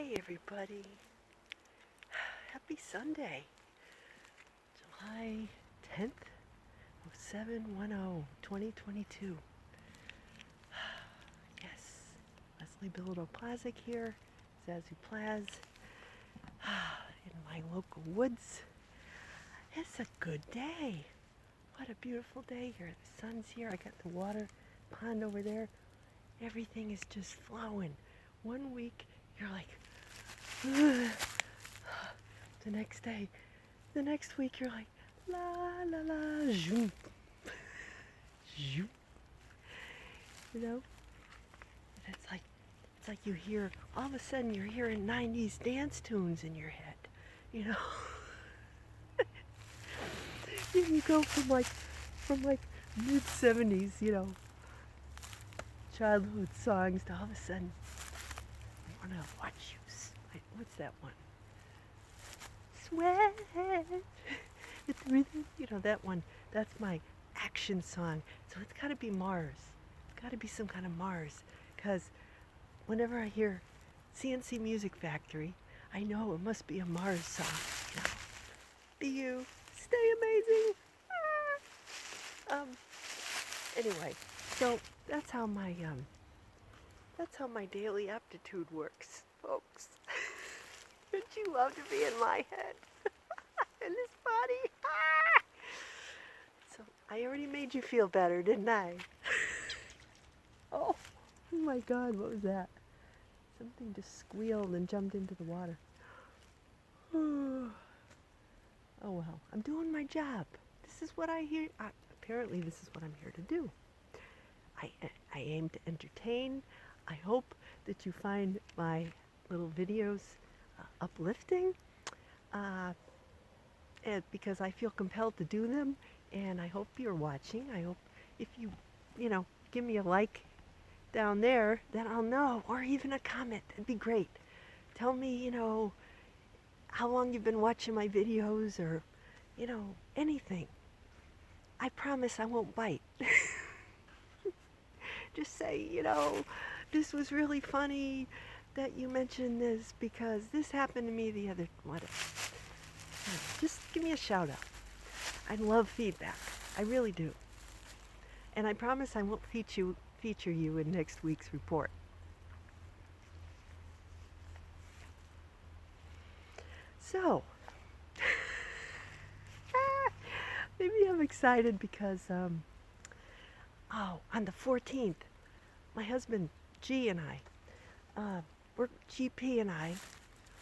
Hey everybody, happy Sunday, July 10th, 07/10/2022. Yes, Leslie Plazz here, Zazoo Plazz, in my local woods. It's a good day. What a beautiful day here. The sun's here. I got the water pond over there. Everything is just flowing. 1 week, you're like, the next week you're like, la la la, zoom, zoom. You know? And it's like you hear, all of a sudden you're hearing 90s dance tunes in your head, you know? You go from mid-70s, childhood songs to all of a sudden, I want to watch you. What's that one? Sweat. It's rhythm. That one. That's my action song. So it's got to be Mars. It's got to be some kind of Mars. Because whenever I hear CNC Music Factory, I know it must be a Mars song. Be you. Stay amazing. Anyway, so that's how my daily aptitude works, folks. Would you love to be in my head? In this body? So I already made you feel better, didn't I? Oh my God, what was that? Something just squealed and jumped into the water. Oh well, I'm doing my job. This is what I hear. Apparently this is what I'm here to do. I aim to entertain. I hope that you find my little videos uplifting, and because I feel compelled to do them, and I hope you're watching. I hope if you give me a like down there, then I'll know, or even a comment. That'd be great. Tell me, how long you've been watching my videos, or, anything. I promise I won't bite. Just say, this was really funny that you mentioned this because this happened to me the other, whatever. Just give me a shout out. I love feedback. I really do. And I promise I won't feature you in next week's report. So, maybe I'm excited because, on the 14th, my husband G and I,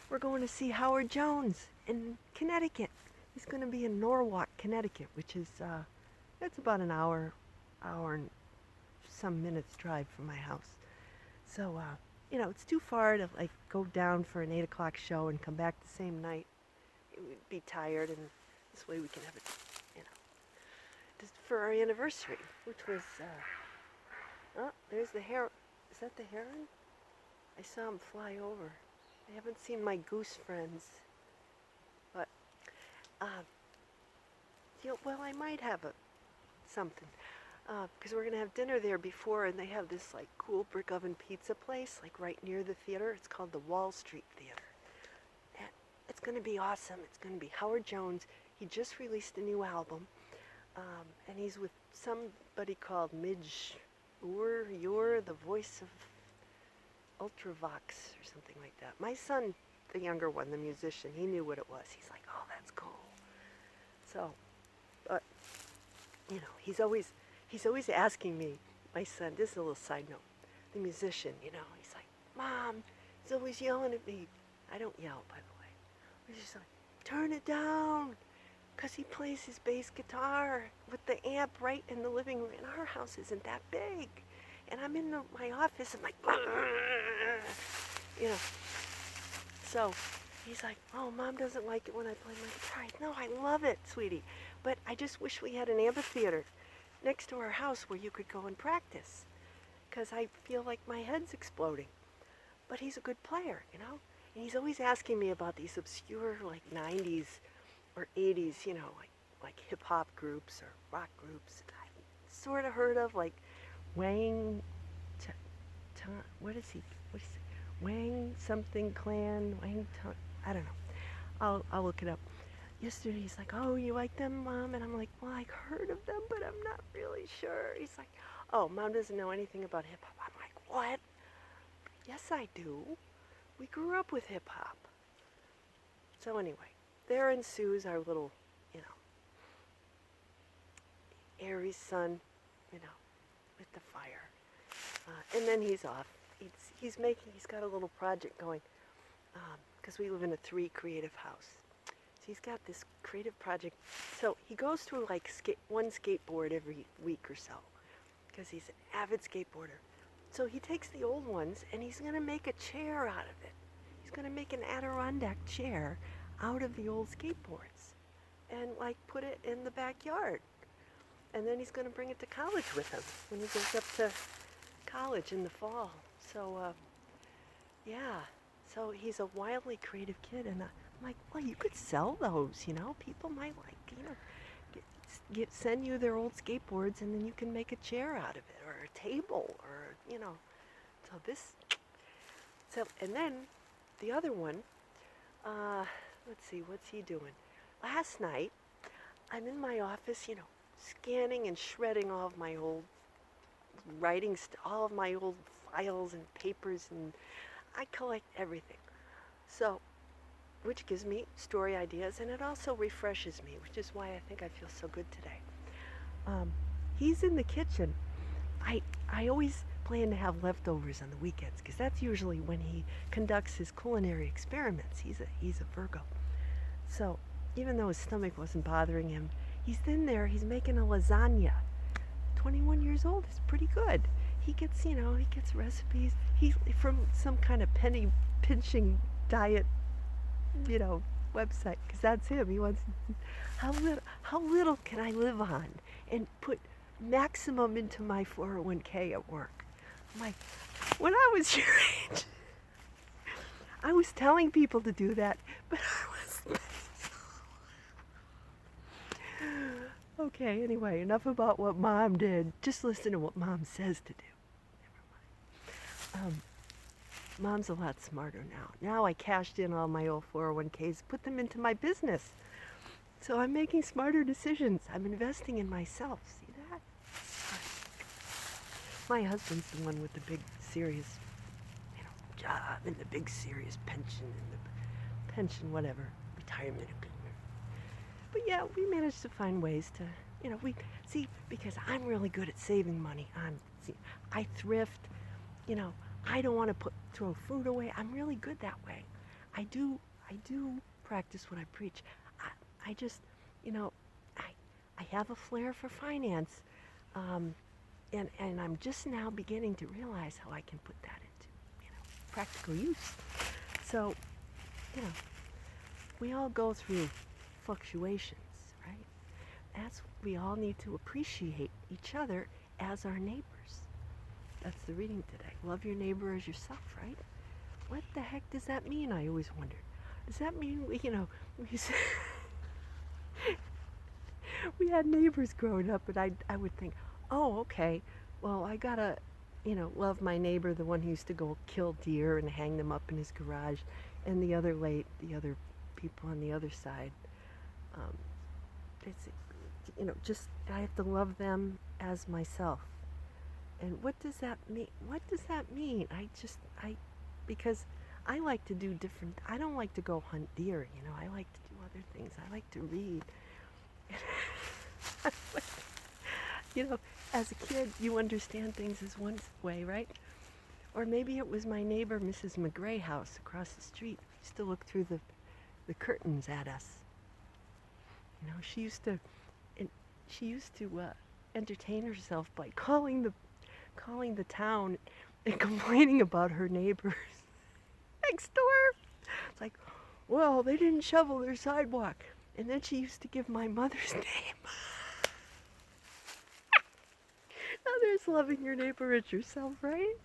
we're going to see Howard Jones in Connecticut. He's going to be in Norwalk, Connecticut, which is, it's about an hour and some minutes drive from my house. So, it's too far to go down for an 8 o'clock show and come back the same night. We'd be tired, and this way we can have it, just for our anniversary, which was, there's the heron. Is that the heron? I saw him fly over. I haven't seen my goose friends, but, well, I might have something, because we're going to have dinner there before, and they have this, cool brick oven pizza place, right near the theater. It's called the Wall Street Theater. And it's going to be awesome. It's going to be Howard Jones. He just released a new album, and he's with somebody called Midge You're the voice of Ultravox or something like that. My son, the younger one, the musician, he knew what it was. He's like, oh, that's cool. So, but, he's always asking me, my son, this is a little side note, the musician, he's like, Mom, he's always yelling at me. I don't yell, by the way. He's just like, turn it down, because he plays his bass guitar with the amp right in the living room, and our house isn't that big. And I'm in my office, I'm like, So he's like, oh, Mom doesn't like it when I play my guitar. No, I love it, sweetie. But I just wish we had an amphitheater next to our house where you could go and practice. Because I feel like my head's exploding. But he's a good player, And he's always asking me about these obscure, 90s or 80s, like hip-hop groups or rock groups. I've sort of heard of, Wang, what is he? Wang something clan, I don't know. I'll look it up. Yesterday he's like, oh, you like them, Mom? And I'm like, well, I heard of them, but I'm not really sure. He's like, oh, Mom doesn't know anything about hip hop. I'm like, what? Yes, I do. We grew up with hip hop. So anyway, there ensues our little, you know, Aries sun, you know, with the fire. And then he's off. He's got a little project going, because we live in a 3 creative house. So he's got this creative project. So he goes through like one skateboard every week or so, because he's an avid skateboarder. So he takes the old ones and he's going to make a chair out of it. He's going to make an Adirondack chair out of the old skateboards and like put it in the backyard. And then he's going to bring it to college with him when he goes up to college in the fall. So, yeah. So he's a wildly creative kid, and I'm like, well, you could sell those, you know? People might like, you know, send you their old skateboards, and then you can make a chair out of it, or a table, or, you know. And then the other one, let's see, what's he doing? Last night, I'm in my office, you know, scanning and shredding all of my old all of my old files and papers, and I collect everything. So, which gives me story ideas, and it also refreshes me, which is why I think I feel so good today. He's in the kitchen. I always plan to have leftovers on the weekends, because that's usually when he conducts his culinary experiments. He's a Virgo. So, even though his stomach wasn't bothering him, he's in there, he's making a lasagna. 21 years old is pretty good. He gets recipes. He's from some kind of penny pinching diet, you know, website, because that's him. He wants, how little can I live on and put maximum into my 401k at work? I'm like, when I was your age, I was telling people to do that, but I was... Okay, anyway, enough about what Mom did. Just listen to what Mom says to do. Never mind. Mom's a lot smarter now. Now I cashed in all my old 401ks, put them into my business. So I'm making smarter decisions. I'm investing in myself. See that? My husband's the one with the big, serious, you know, job and the big, serious pension and the pension, whatever, retirement agreement. But yeah, we managed to find ways to, you know, because I'm really good at saving money. I thrift, you know, I don't want to throw food away. I'm really good that way. I do practice what I preach. I just, you know, I have a flair for finance, and I'm just now beginning to realize how I can put that into, you know, practical use. So, you know, we all go through fluctuations, right? We all need to appreciate each other as our neighbors. That's the reading today. Love your neighbor as yourself, right? What the heck does that mean? I always wondered. Does that mean we had neighbors growing up, and I would think, oh, okay, well, I gotta, you know, love my neighbor, the one who used to go kill deer and hang them up in his garage, and the other people on the other side. It's, you know, just I have to love them as myself. And what does that mean? What does that mean? Because I like to do different, I don't like to go hunt deer, you know, I like to do other things. I like to read. You know, as a kid, you understand things as one way, right? Or maybe it was my neighbor, Mrs. McGray house across the street. She used to look through the curtains at us. You know, she used to entertain herself by calling the town and complaining about her neighbors next door. It's like, well, they didn't shovel their sidewalk. And then she used to give my mother's name. Now there's loving your neighbor as yourself, right?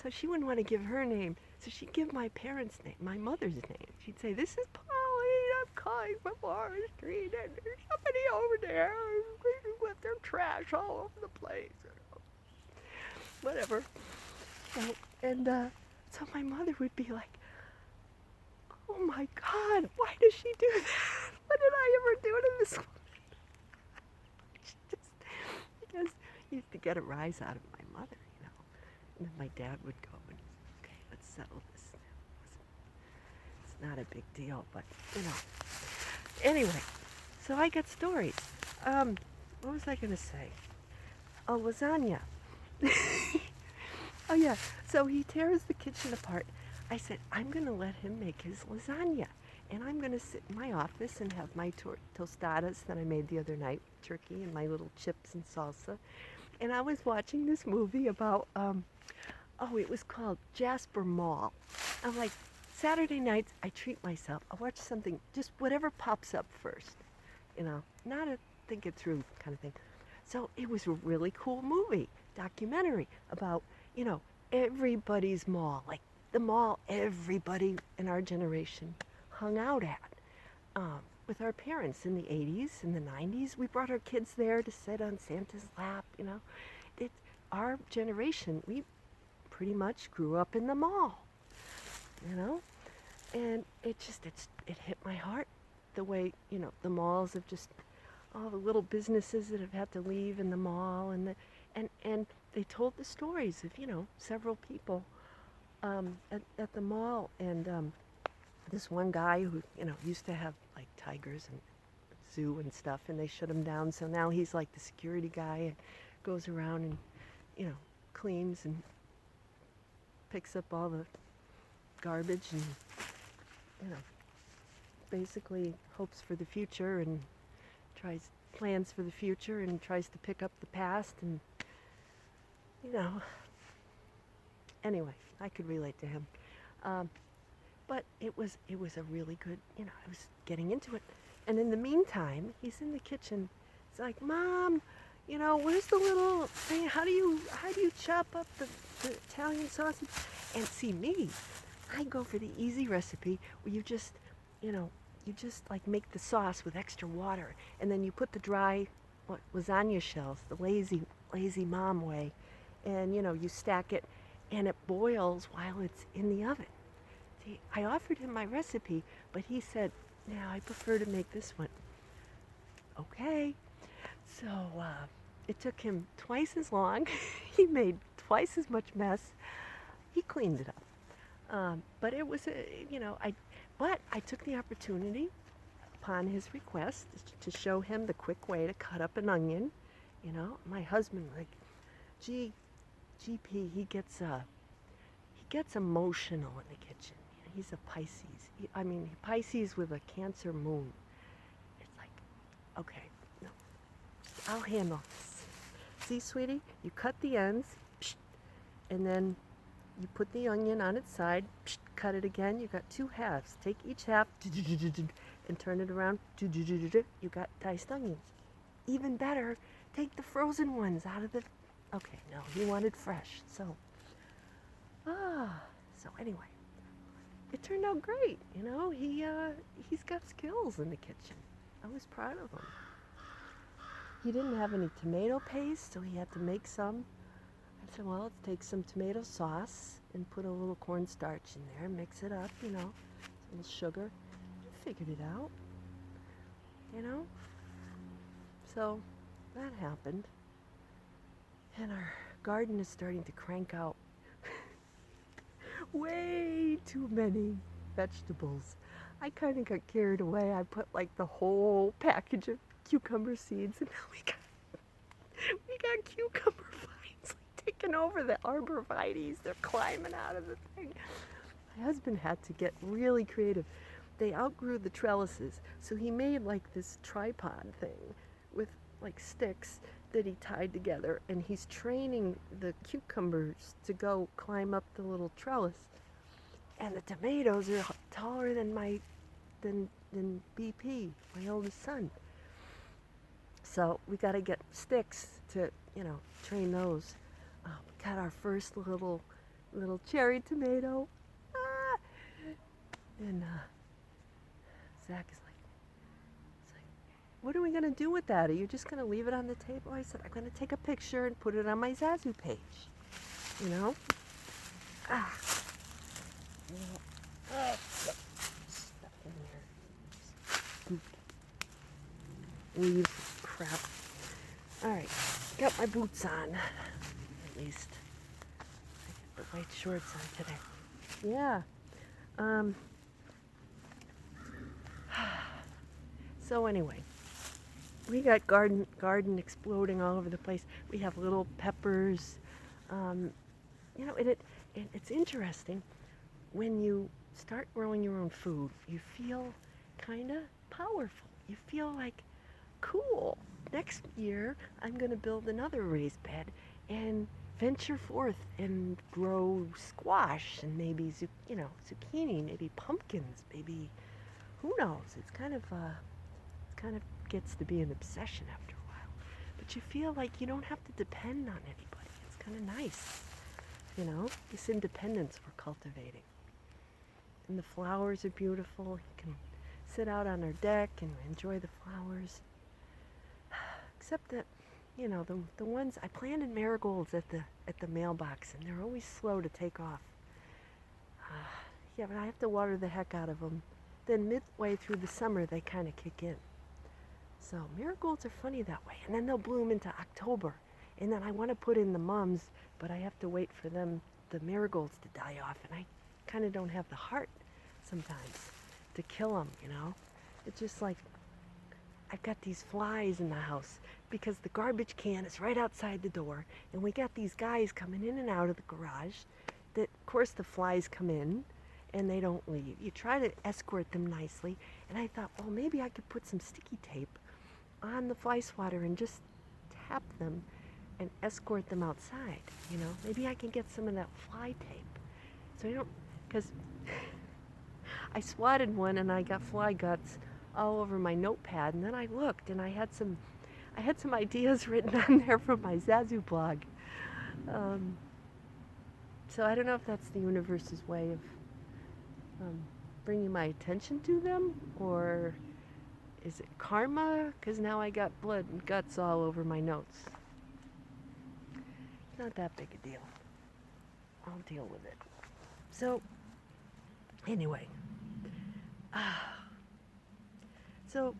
So she wouldn't want to give her name. So she'd give my parents' name, my mother's name. She'd say, this is Pauline, I'm calling from Warren Street, and there's somebody over there who left their trash all over the place. Whatever. So my mother would be like, oh my God, why does she do that? What did I ever do to this woman? Just because he used to get a rise out of my mother, you know. And then my dad would go and, okay, let's settle this. It's not a big deal, but, you know. Anyway, so I got stories. What was I going to say? Oh, lasagna. Oh, yeah. So he tears the kitchen apart. I said, I'm going to let him make his lasagna. And I'm going to sit in my office and have my tostadas that I made the other night, turkey and my little chips and salsa. And I was watching this movie about, it was called Jasper Mall. I'm like, Saturday nights, I treat myself. I watch something, just whatever pops up first, you know, not a think it through kind of thing. So it was a really cool movie, documentary about, you know, everybody's mall, like the mall everybody in our generation hung out at. With our parents in the 80s and the 90s, we brought our kids there to sit on Santa's lap, you know. Our generation, we pretty much grew up in the mall, you know. And it hit my heart the way, you know, the malls have just, all the little businesses that have had to leave in the mall, and they told the stories of, you know, several people at the mall, and this one guy who, you know, used to have like tigers and zoo and stuff, and they shut him down, so now he's like the security guy and goes around and, you know, cleans and picks up all the garbage and, you know, basically hopes for the future and plans for the future and tries to pick up the past, and, you know, anyway, I could relate to him. But it was a really good, you know, I was getting into it. And in the meantime, he's in the kitchen. It's like, Mom, you know, where's the little thing? How do you chop up the Italian sausage? And see me, I go for the easy recipe where you just, you know, like make the sauce with extra water, and then you put the dry lasagna shells, the lazy mom way, and, you know, you stack it, and it boils while it's in the oven. See, I offered him my recipe, but he said, no, I prefer to make this one. Okay. So it took him twice as long. He made twice as much mess. He cleaned it up. But it was, you know, I took the opportunity upon his request to show him the quick way to cut up an onion. You know, my husband, like, GP, he gets emotional in the kitchen. He's a Pisces. Pisces with a Cancer moon. It's like, okay, no, I'll handle this. See, sweetie, you cut the ends, and then you put the onion on its side, cut it again. You got two halves. Take each half and turn it around. You got diced onions. Even better, take the frozen ones out of the. Okay, no, he wanted fresh. So anyway, it turned out great. You know, he's got skills in the kitchen. I was proud of him. He didn't have any tomato paste, so he had to make some. I said, well, let's take some tomato sauce and put a little cornstarch in there, mix it up, you know, a little sugar. Figured it out, you know. So that happened. And our garden is starting to crank out way too many vegetables. I kind of got carried away. I put like the whole package of cucumber seeds, and now we got cucumber vines like taking over the arborvitaes. They're climbing out of the thing. My husband had to get really creative. They outgrew the trellises, so he made like this tripod thing with like sticks that he tied together, and he's training the cucumbers to go climb up the little trellis. And the tomatoes are taller than than BP, my oldest son. So we got to get sticks to, you know, train those. We got our first little cherry tomato. And Zach is like, what are we going to do with that? Are you just going to leave it on the table? I said, I'm going to take a picture and put it on my Zazoo page, you know? leaves, crap. All right, got my boots on, at least. I got the white shorts on today. Yeah. So anyway, we got garden exploding all over the place. We have little peppers. You know, it's interesting when you start growing your own food. You feel kind of powerful. You feel like, cool. Next year, I'm going to build another raised bed and venture forth and grow squash and maybe zucchini, maybe pumpkins, maybe who knows. It's kind of gets to be an obsession after a while. But you feel like you don't have to depend on anybody. It's kind of nice, you know, this independence we're cultivating. And the flowers are beautiful. You can sit out on our deck and enjoy the flowers. Except that, you know, the ones I planted marigolds at the mailbox, and they're always slow to take off. Yeah, but I have to water the heck out of them. Then midway through the summer, they kind of kick in. So marigolds are funny that way, and then they'll bloom into October, and then I want to put in the mums, but I have to wait for the marigolds to die off, and I kind of don't have the heart sometimes to kill them, you know. It's just like I've got these flies in the house because the garbage can is right outside the door, and we got these guys coming in and out of the garage that, of course, the flies come in and they don't leave. You try to escort them nicely, and I thought, well, maybe I could put some sticky tape on the fly swatter and just tap them and escort them outside, you know. Maybe I can get some of that fly tape. So I don't, because I swatted one and I got fly guts all over my notepad, and then I looked and I had some ideas written on there from my Zazoo blog. So I don't know if that's the universe's way of bringing my attention to them, or is it karma? Because now I got blood and guts all over my notes. Not that big a deal. I'll deal with it. So, anyway. So,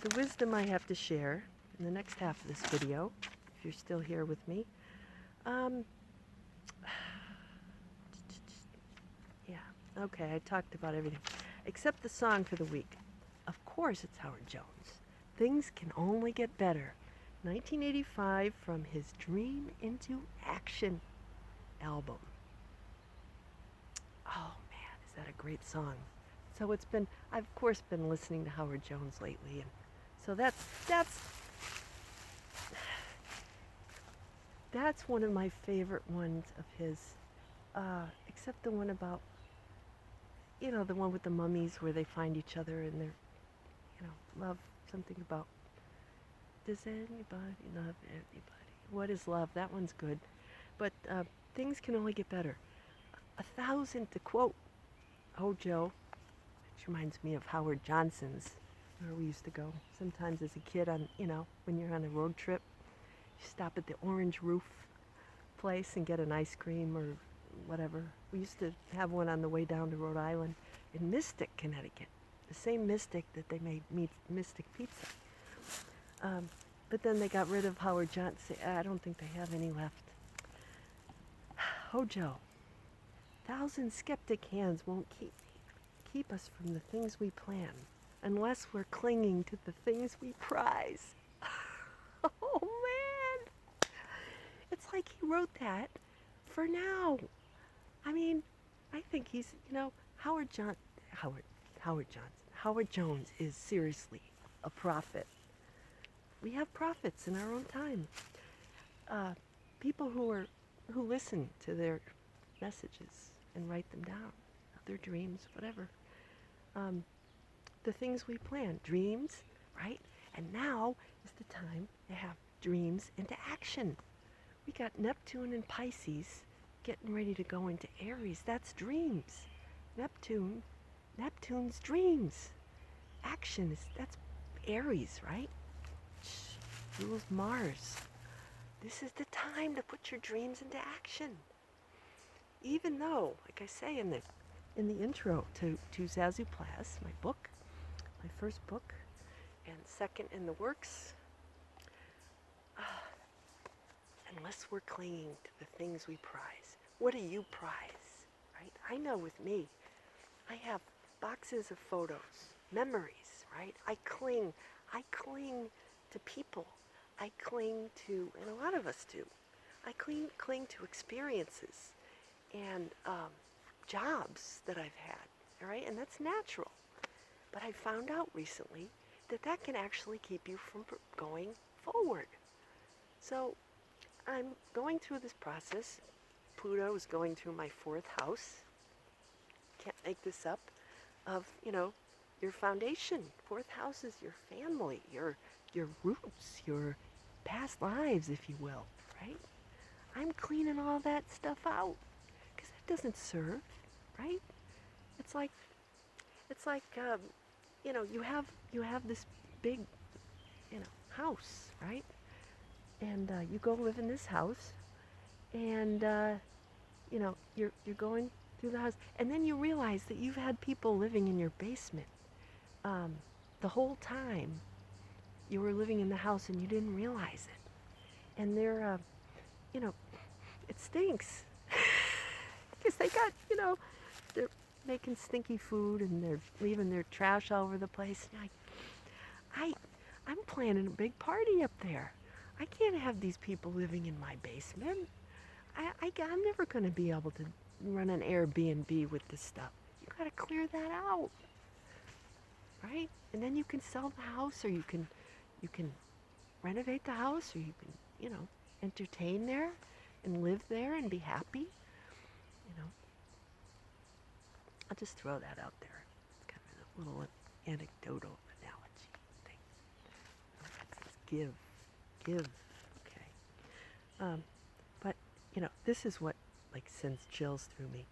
the wisdom I have to share in the next half of this video, if you're still here with me, yeah, okay, I talked about everything, except the song for the week. Of course it's Howard Jones. Things Can Only Get Better. 1985 from his Dream into Action album. Oh man, is that a great song. So I've of course been listening to Howard Jones lately, and so that's one of my favorite ones of his, except the one about, you know, the one with the mummies where they find each other and they're, you know, love, something about, does anybody love everybody? What is love? That one's good. But Things Can Only Get Better. 1,000, to quote Hojo, which reminds me of Howard Johnson's, where we used to go sometimes as a kid on, you know, when you're on a road trip, you stop at the Orange Roof place and get an ice cream or whatever. We used to have one on the way down to Rhode Island in Mystic, Connecticut. The same Mystic that they made Mystic Pizza. But then they got rid of Howard Johnson. I don't think they have any left. Hojo. 1,000 skeptic hands won't keep us from the things we plan unless we're clinging to the things we prize. Oh man! It's like he wrote that for now. I mean, I think he's, you know, Howard Jones is seriously a prophet. We have prophets in our own time. People who listen to their messages and write them down, their dreams, whatever. The things we plan, dreams, right? And now is the time to have dreams into action. We got Neptune and Pisces getting ready to go into Aries. That's dreams. Neptune's dreams. Action that's Aries, right? Rules Mars. This is the time to put your dreams into action. Even though, like I say in the intro to Zazoo Plazz, my book, my first book, and second in the works. Unless we're clinging to the things we prize. What do you prize, right? I know with me, I have boxes of photos, memories, right? I cling to people. I cling to, and a lot of us do, I cling to experiences and jobs that I've had, all right? And that's natural. But I found out recently that that can actually keep you from going forward. So I'm going through this process. Pluto is going through my fourth house. Can't make this up. Of, your foundation. Fourth house is your family, your roots, your past lives, if you will, right? I'm cleaning all that stuff out because it doesn't serve, right? It's like you have this big, house, right? And you go live in this house, and you're going through the house, and then you realize that you've had people living in your basement the whole time you were living in the house, and you didn't realize it. And they're, it stinks because they got, they're making stinky food and they're leaving their trash all over the place. And I'm planning a big party up there. I can't have these people living in my basement. I'm never going to be able to run an Airbnb with this stuff. You got to clear that out, right? And then you can sell the house, or you can renovate the house, or you can, entertain there and live there and be happy. I'll just throw that out there. It's kind of a little anecdotal analogy thing. Give, okay. But this is what sends chills through me.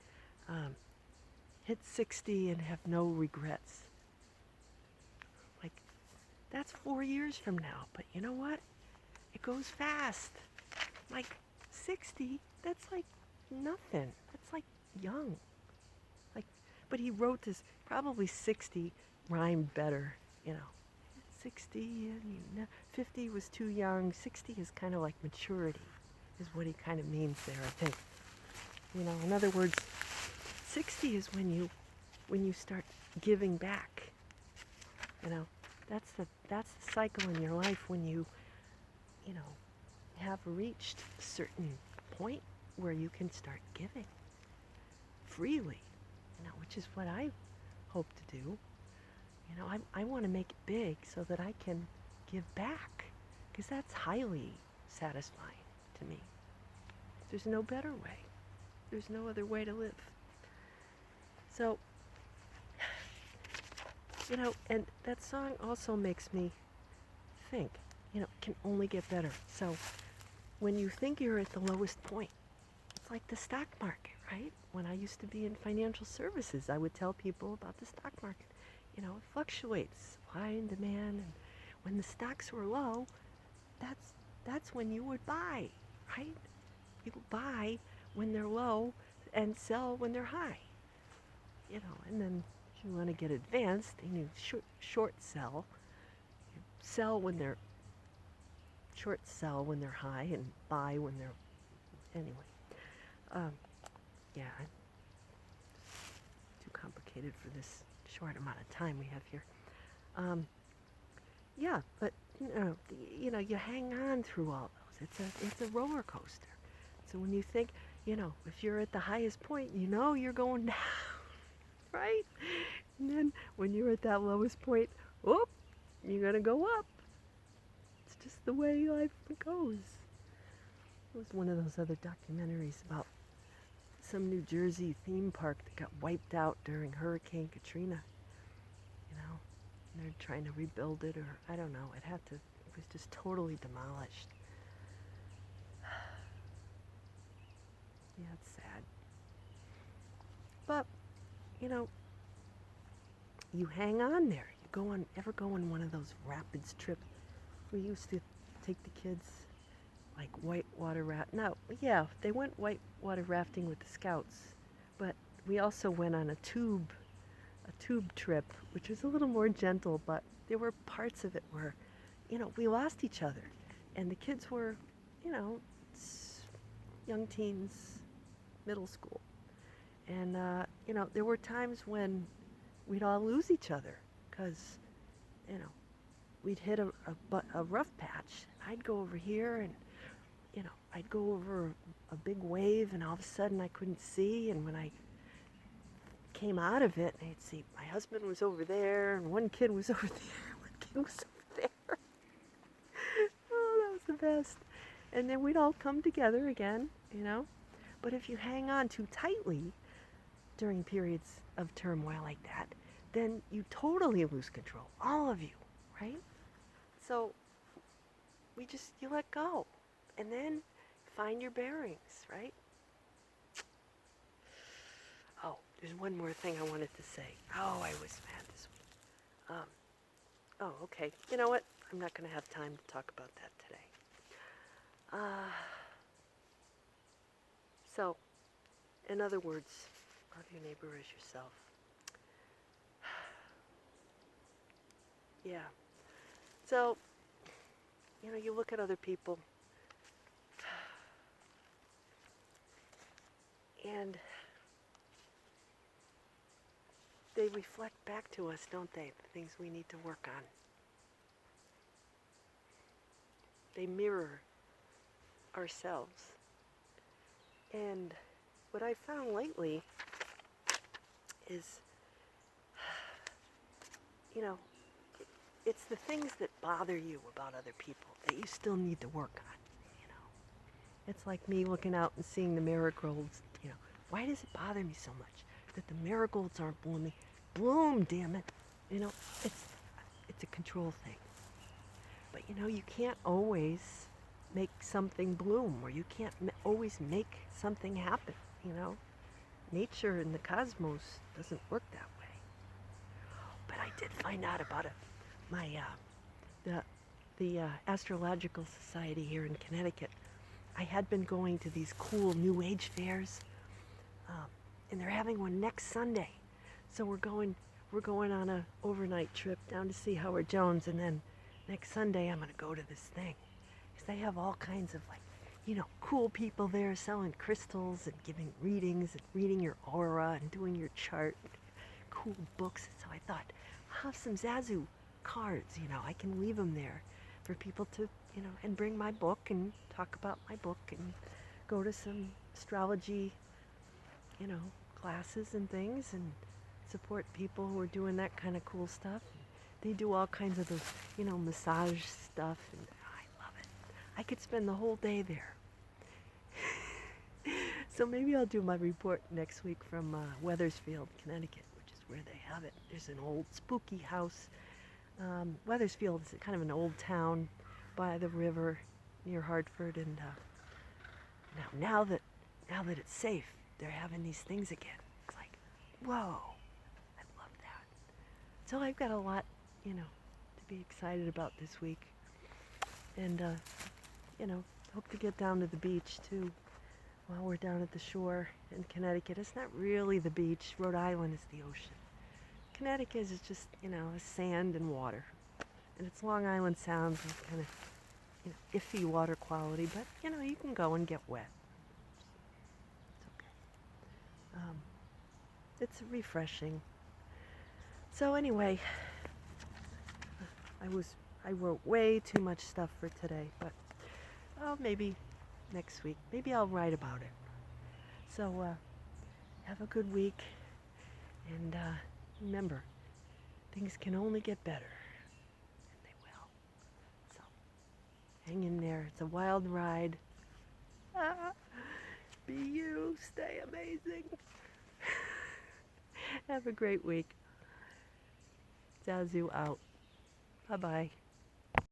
Hit 60 and have no regrets. That's 4 years from now, but you know what? It goes fast. 60, that's nothing. That's young. But he wrote this, probably 60 rhymed better, 60, and 50 was too young. 60 is kind of like maturity, is what he kind of means there, I think. In other words, 60 is when you start giving back. That's the cycle in your life when you have reached a certain point where you can start giving freely, which is what I hope to do. I want to make it big so that I can give back, because that's highly satisfying to me. There's no better way. There's no other way to live. So, and that song also makes me think, it can only get better. So when you think you're at the lowest point, it's like the stock market, right? When I used to be in financial services, I would tell people about the stock market. It fluctuates, supply and demand, and when the stocks were low, that's when you would buy, right? You buy when they're low and sell when they're high. And then if you want to get advanced, you short sell. You short sell when they're high and buy when they're, anyway. Yeah, I'm too complicated for this short amount of time we have here. Yeah, but you hang on through all those. It's a roller coaster. So when you think, if you're at the highest point, you're going down, right? And then when you're at that lowest point, whoop, you're gonna go up. It's just the way life goes. It was one of those other documentaries about some New Jersey theme park that got wiped out during Hurricane Katrina. And they're trying to rebuild it, or I don't know. It was just totally demolished. Yeah, it's sad. But, you hang on there. Ever go on one of those rapids trips? We used to take the kids whitewater raft. No, yeah, they went whitewater rafting with the Scouts, but we also went on a tube a tube trip, which was a little more gentle, but there were parts of it where, we lost each other. And the kids were, you know, young teens, middle school. And, there were times when we'd all lose each other because, we'd hit a rough patch. I'd go over here and, I'd go over a big wave and all of a sudden I couldn't see. And when I came out of it, I'd see my husband was over there and one kid was over there, one kid was over there. Oh, that was the best. And then we'd all come together again, But if you hang on too tightly during periods of turmoil like that, then you totally lose control, all of you, right? So you let go and then find your bearings, right? Oh, there's one more thing I wanted to say. Oh, I was mad this week. Okay. You know what? I'm not going to have time to talk about that today. So, in other words, love your neighbor as yourself. Yeah. So, you look at other people and they reflect back to us, don't they? The things we need to work on. They mirror ourselves. And what I found lately is, it's the things that bother you about other people that you still need to work on, It's like me looking out and seeing the marigolds, Why does it bother me so much that the marigolds aren't blooming? Bloom, damn it. It's a control thing. But, you can't always make something bloom, or you can't always make something happen, Nature and the cosmos doesn't work that way. But I did find out about the Astrological Society here in Connecticut. I had been going to these cool New Age fairs, and they're having one next Sunday. So we're going on a overnight trip down to see Howard Jones, and then next Sunday I'm going to go to this thing. Because they have all kinds of cool people there selling crystals and giving readings and reading your aura and doing your chart. Cool books. So I thought, I'll have some Zazoo cards, I can leave them there for people to, and bring my book and talk about my book and go to some astrology, classes and things and support people who are doing that kind of cool stuff. They do all kinds of those, massage stuff, and I love it. I could spend the whole day there. So maybe I'll do my report next week from Wethersfield, Connecticut, which is where they have it. There's an old spooky house. Wethersfield is kind of an old town by the river near Hartford, and now that it's safe, they're having these things again. It's like, whoa, I love that. So I've got a lot, to be excited about this week, and hope to get down to the beach too. While we're down at the shore in Connecticut, it's not really the beach. Rhode Island is the ocean. Connecticut is just, sand and water. And it's Long Island Sound with kind of, iffy water quality, but, you can go and get wet. It's okay. It's refreshing. So anyway, I wrote way too much stuff for today, but maybe next week. Maybe I'll write about it. So have a good week, and remember, things can only get better, and they will. So hang in there. It's a wild ride. Be you. Stay amazing. Have a great week. Zazoo out. Bye-bye.